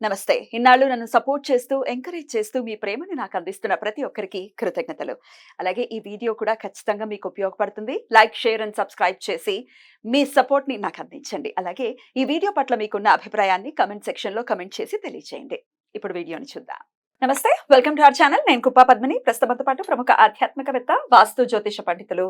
నమస్తే. ఇన్నాళ్ళు నన్ను సపోర్ట్ చేస్తూ, ఎంకరేజ్ చేస్తూ మీ ప్రేమని నాకు అందిస్తున్న ప్రతి ఒక్కరికి కృతజ్ఞతలు. అలాగే ఈ వీడియో కూడా ఖచ్చితంగా మీకు ఉపయోగపడుతుంది. లైక్, షేర్ అండ్ సబ్స్క్రైబ్ చేసి మీ సపోర్ట్‌ని నాకు అందించండి. అలాగే ఈ వీడియో పట్ల మీకున్న అభిప్రాయాన్ని కామెంట్ సెక్షన్‌లో కామెంట్ చేసి తెలియజేయండి. ఇప్పుడు వీడియోని చూద్దాం. నమస్తే. Welcome to our channel. నేను కుప్పా పద్మిని. ప్రస్తుతంతో పాటు ప్రముఖ ఆధ్యాత్మికవేత్త, వాస్తు జ్యోతిష పండితులు,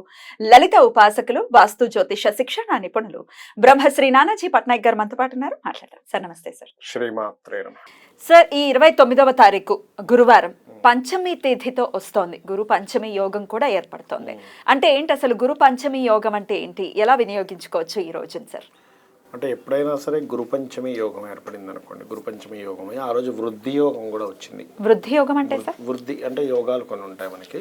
లలిత ఉపాసకులు, వాస్తు జ్యోతిష శిక్షణ నిపుణులు బ్రహ్మశ్రీ నానాజీ పట్నాయక్ గారు మనతో పాటు ఉన్నారు. మాట్లాడతారు. సార్ నమస్తే సార్. శ్రీమాత్రే నమః. సార్, ఈ 29వ తారీఖు గురువారం పంచమి తిథితో వస్తోంది. గురు పంచమి యోగం కూడా ఏర్పడుతోంది. అంటే ఏంటి అసలు గురు పంచమి యోగం అంటే ఏంటి? ఎలా వినియోగించుకోవచ్చు ఈ రోజున సార్? అంటే ఎప్పుడైనా సరే గురు పంచమి యోగం ఏర్పడింది అనుకోండి, గురు పంచమి యోగం ఆ రోజు వృద్ధి యోగం కూడా వచ్చింది. వృద్ధి యోగం అంటే సార్? వృద్ధి అంటే యోగాలు కొన్ని ఉంటాయి మనకి.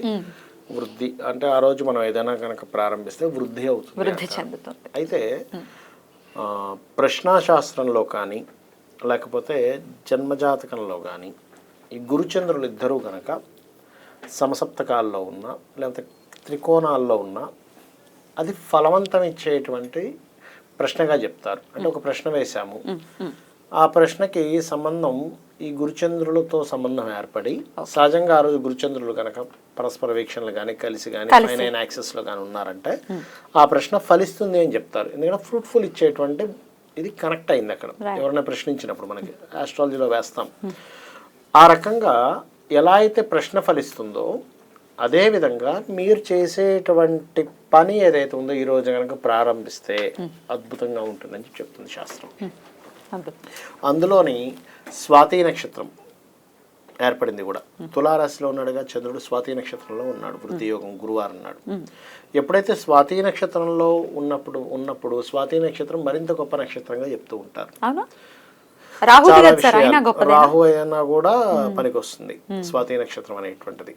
వృద్ధి అంటే ఆ రోజు మనం ఏదైనా కనుక ప్రారంభిస్తే వృద్ధి అవుతుంది, వృద్ధి చెందుతుంది. అయితే ప్రశ్నాశాస్త్రంలో కానీ లేకపోతే జన్మజాతకంలో కానీ ఈ గురుచంద్రులు ఇద్దరూ కనుక సమసప్తకాల్లో ఉన్నా లేకపోతే త్రికోణాల్లో ఉన్నా అది ఫలవంతం ఇచ్చేటువంటి ప్రశ్నగా చెప్తారు. అంటే ఒక ప్రశ్న వేశాము, ఆ ప్రశ్నకి సంబంధం ఈ గురుచంద్రులతో సంబంధం ఏర్పడి సహజంగా ఆ రోజు గురుచంద్రులు కనుక పరస్పర వీక్షణలు కానీ కలిసి కానీ ఫైనైన్ యాక్సెస్లో కానీ ఉన్నారంటే ఆ ప్రశ్న ఫలిస్తుంది అని చెప్తారు. ఎందుకంటే ఫ్రూట్ఫుల్ ఇచ్చేటువంటి ఇది కనెక్ట్ అయింది అక్కడ ఎవరైనా ప్రశ్నించినప్పుడు. మనకి ఆస్ట్రాలజీలో వేస్తాం ఆ రకంగా ఎలా అయితే ప్రశ్న ఫలిస్తుందో అదేవిధంగా మీరు చేసేటువంటి పని ఏదైతే ఉందో ఈ రోజు కనుక ప్రారంభిస్తే అద్భుతంగా ఉంటుందని చెప్తుంది శాస్త్రం. అందులోని స్వాతి నక్షత్రం ఏర్పడింది కూడా. తులారాశిలో ఉన్నాడుగా చంద్రుడు, స్వాతి నక్షత్రంలో ఉన్నాడు. వృద్ధి యోగం గురువారం నాడు. ఎప్పుడైతే స్వాతి నక్షత్రంలో ఉన్నప్పుడు స్వాతి నక్షత్రం మరింత గొప్ప నక్షత్రంగా చెప్తూ ఉంటారు. రాహు అయినా కూడా పనికి వస్తుంది స్వాతి నక్షత్రం అనేటువంటిది.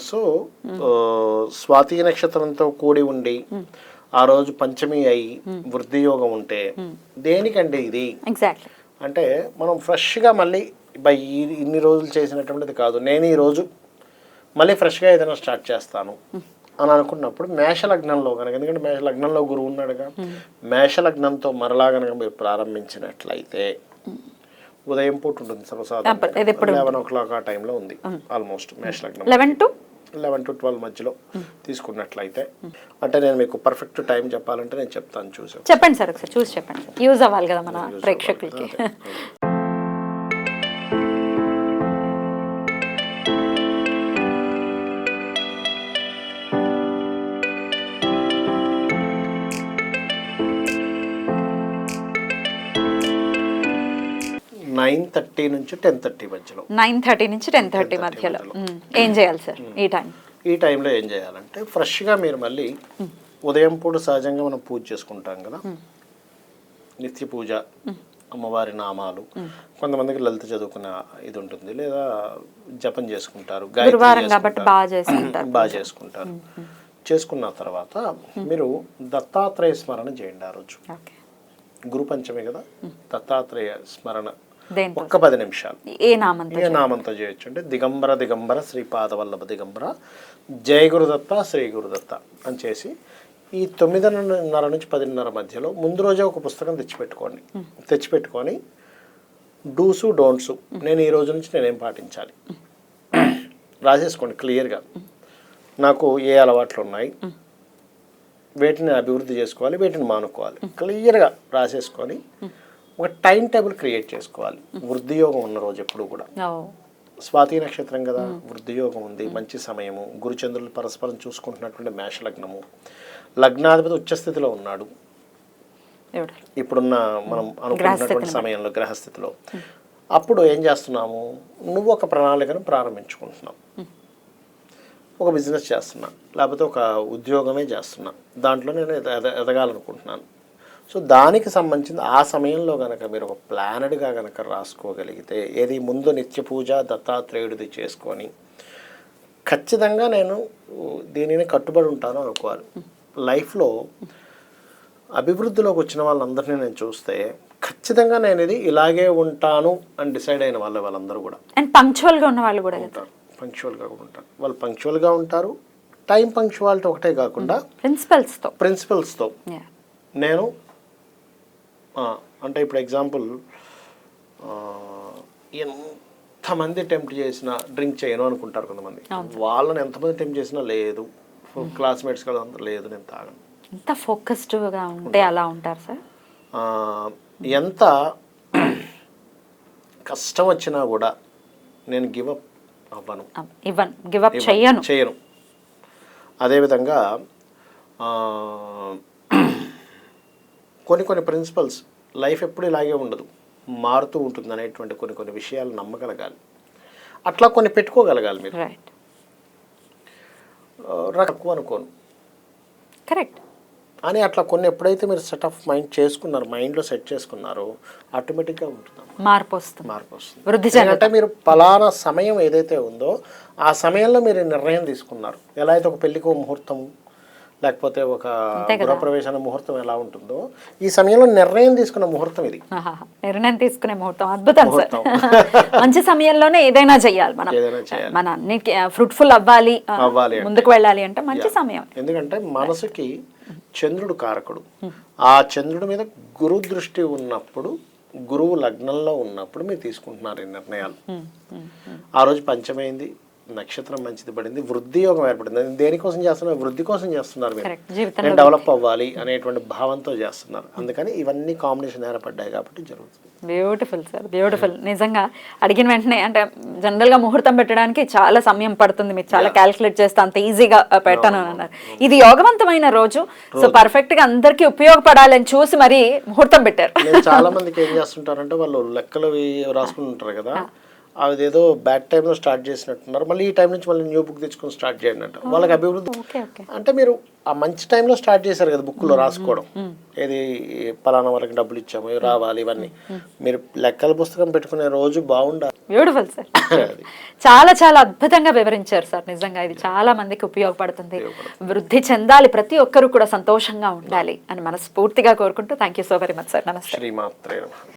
సో స్వాతి నక్షత్రంతో కూడి ఉండి ఆ రోజు పంచమి అయి వృద్ధి యోగం ఉంటే దేనికంటే ఇది అంటే మనం ఫ్రెష్గా మళ్ళీ ఇన్ని రోజులు చేసినటువంటిది కాదు, నేను ఈ రోజు మళ్ళీ ఫ్రెష్గా ఏదైనా స్టార్ట్ చేస్తాను అని అనుకున్నప్పుడు మేషలగ్నంలో కనుక, ఎందుకంటే మేషలగ్నంలో గురువు ఉన్నాడుగా, మేషలగ్నంతో మరలా కనుక మీరు ప్రారంభించినట్లయితే ఉదయం పూట ఉంటుంది సర్వసాధారణంగా 11 o'clock ఆ టైంలో ఉంది. ఆల్మోస్ట్ మేషలగ్నం 11 to 12 మధ్యలో తీసుకున్నట్లయితే, అంటే నేను మీకు పర్ఫెక్ట్ టైం చెప్పాలంటే నేను చెప్తాను, చెప్పండి సార్, ఒకసారి చూసి చెప్పండి, యూజ్ అవ్వాలి కదా మన ప్రేక్షకులకి. (9:30 నుంచి 10:30 మధ్యలో. 9:30 నుంచి 10:30 మధ్యలో ఏం చేయాలి సార్ ఈ టైంలో? ఏం చేయాలంటే ఫ్రెష్గా మీరు మళ్ళీ ఉదయం పూట సహజంగా మనం పూజ చేసుకుంటాం కదా, నిత్య పూజ, అమ్మవారి నామాలు, కొంతమందికి లలిత చదువుకునే ఇది ఉంటుంది, లేదా జపం చేసుకుంటారు, బాగా చేసుకుంటారు. చేసుకున్న తర్వాత మీరు దత్తాత్రేయ స్మరణ చేయండి ఆ రోజు. గురు పంచమి కదా, దత్తాత్రేయ స్మరణ ఒక్క 10 నిమిషాలు ఏ నామంతో చేయొచ్చు అంటే దిగంబర దిగంబర శ్రీపాదవల్లభ దిగంబర జయ గురుదత్త శ్రీ గురుదత్త అని చేసి ఈ 9:30 నుంచి 10:30 మధ్యలో ముందు రోజే ఒక పుస్తకం తెచ్చిపెట్టుకొని డూసు డోంట్స్, నేను ఈ రోజు నుంచి నేనేం పాటించాలి రాసేసుకోండి క్లియర్గా. నాకు ఏ అలవాట్లు ఉన్నాయి, వేటిని అభివృద్ధి చేసుకోవాలి, వేటిని మానుకోవాలి, క్లియర్గా రాసేసుకొని ఒక టైం టేబుల్ క్రియేట్ చేసుకోవాలి. వృద్ధి యోగం ఉన్న రోజు ఎప్పుడు కూడా, స్వాతి నక్షత్రం కదా, వృద్ధి యోగం ఉంది, మంచి సమయము, గురుచంద్రులు పరస్పరం చూసుకుంటున్నటువంటి మేష లగ్నము, లగ్నాధిపతి ఉచ్చస్థితిలో ఉన్నాడు ఇప్పుడున్న మనం అనుకుంటున్నటువంటి సమయంలో గ్రహస్థితిలో. అప్పుడు ఏం చేస్తున్నాము, నువ్వు ఒక ప్రణాళికను ప్రారంభించుకుంటున్నావు, ఒక బిజినెస్ చేస్తున్నా, లేకపోతే ఒక ఉద్యోగమే చేస్తున్నా, దాంట్లో నేను ఎదగాలనుకుంటున్నాను. సో దానికి సంబంధించిన ఆ సమయంలో కనుక మీరు ఒక ప్లానెడ్గా కనుక రాసుకోగలిగితే, ఏది ముందు నిత్య పూజ దత్తాత్రేయుడిది చేసుకొని ఖచ్చితంగా నేను దీనిని కట్టుబడి ఉంటాను అనుకోవాలి. లైఫ్లో అభివృద్ధిలోకి వచ్చిన వాళ్ళందరినీ నేను చూస్తే ఖచ్చితంగా నేను ఇది ఇలాగే ఉంటాను అని డిసైడ్ అయిన వాళ్ళందరూ కూడా, అండ్ పంక్చువల్గా ఉన్న వాళ్ళు కూడా ఉంటారు. పంక్చువల్గా కూడా ఉంటారు, వాళ్ళు పంక్చువల్గా ఉంటారు. టైం పంక్చువాలిటీ ఒకటే కాకుండా ప్రిన్సిపల్స్తో నేను అంటే ఇప్పుడు ఎగ్జాంపుల్ ఎంతమంది టెంప్ట్ చేసినా డ్రింక్ చేయను అనుకుంటారు కొంతమంది. వాళ్ళని ఎంతమంది టెంప్ట్ చేసినా లేదు, క్లాస్మేట్స్ కదా అంత లేదు నేను తాగను. ఎంత ఫోకస్డ్గా ఉంటే అలా ఉంటారు సార్. ఎంత కష్టం వచ్చినా కూడా నేను గివప్ అవ్వను, గివప్ చేయను. అదేవిధంగా కొన్ని ప్రిన్సిపల్స్, లైఫ్ ఎప్పుడు ఇలాగే ఉండదు, మారుతూ ఉంటుంది అనేటువంటి కొన్ని విషయాలు నమ్మగలగాలి. అట్లా కొన్ని పెట్టుకోగలగాలి మీరు. తక్కువ అనుకోను కరెక్ట్ అని అట్లా కొన్ని ఎప్పుడైతే మీరు సెట్ ఆఫ్ మైండ్ చేసుకున్నారు, మైండ్లో సెట్ చేసుకున్నారో ఆటోమేటిక్గా ఉంటుంది, మార్పు వస్తుంది. అంటే మీరు పలానా సమయం ఏదైతే ఉందో ఆ సమయంలో మీరు నిర్ణయం తీసుకున్నారు. ఎలా అయితే ఒక పెళ్లికి ముహూర్తం లేకపోతే ఒక గృహప్రవేశన ముహూర్తం ఎలా ఉంటుందో, ఈ సమయంలో నిర్ణయం తీసుకున్న ముహూర్తం ఇది. నిర్ణయం తీసుకునే ముహూర్తం అద్భుతం సార్. మంచి సమయంలోనే ఏదైనా చెయ్యాలి మనం, మన అన్నిటికీ ఫ్రూట్ఫుల్ అవ్వాలి, ముందుకు వెళ్ళాలి అంటే మంచి సమయం. ఎందుకంటే మనసుకి చంద్రుడు కారకుడు. ఆ చంద్రుడి మీద గురు దృష్టి ఉన్నప్పుడు, గురువు లగ్నంలో ఉన్నప్పుడు మీరు తీసుకుంటున్నారు ఈ నిర్ణయాలు. ఆ రోజు పంచమైంది, నక్షత్రం మంచిది పడింది, వృద్ధి యోగం ఏర్పడింది. దేనికోసం చేస్తున్నారు? వృద్ధి కోసం చేస్తున్నారు. మీరు నేను డెవలప్ అవ్వాలి అనేటువంటి భావంతో చేస్తున్నారు. అందుకని ఇవన్నీ కాంబినేషన్ ఏర్పడ్డాయి కాబట్టి జరుగుతుంది. Beautiful sir, beautiful. నిజంగా అడిగిన వెంటనే, అంటే జనరల్ గా ముహూర్తం పెట్టడానికి చాలా సమయం పడుతుంది, మీరు చాలా క్యాల్కులేట్ చేస్తే అంత ఈజీగా పెట్టాను అన్నారు. ఇది యోగవంతమైన రోజు, సో పర్ఫెక్ట్ గా అందరికి ఉపయోగపడాలని చూసి మరి ముహూర్తం పెట్టారు. చాలా మందికి ఏం చేస్తుంటారంటే వాళ్ళు లెక్కలు రాసుకుని ఉంటారు కదా, అదేదో బ్యాక్ టైంలో స్టార్ట్ చేసినట్టున్నారు, మళ్ళీ ఈ టైం నుంచి మళ్ళీ న్యూ బుక్ తెచ్చుకొని స్టార్ట్ చేయండి అంట. వాళ్ళకి అభివృద్ధి అంటే మీరు ఆ మంచి టైంలో స్టార్ట్ చేశారు కదా బుక్లో రాసుకోవడం, ఏది పలానా వాళ్ళకి డబ్బులు ఇచ్చాము రావాలి, ఇవన్నీ మీరు లెక్కల పుస్తకం పెట్టుకునే రోజు బాగుండాలి. బ్యూటిఫుల్ సార్, చాలా చాలా అద్భుతంగా వివరించారు సార్. నిజంగా ఇది చాలా మందికి ఉపయోగపడుతుంది, వృద్ధి చెందాలి, ప్రతి ఒక్కరు కూడా సంతోషంగా ఉండాలి అని మనస్ఫూర్తిగా కోరుకుంటూ thank you so very much sir. నమస్తే. శ్రీమాత్రే నమః.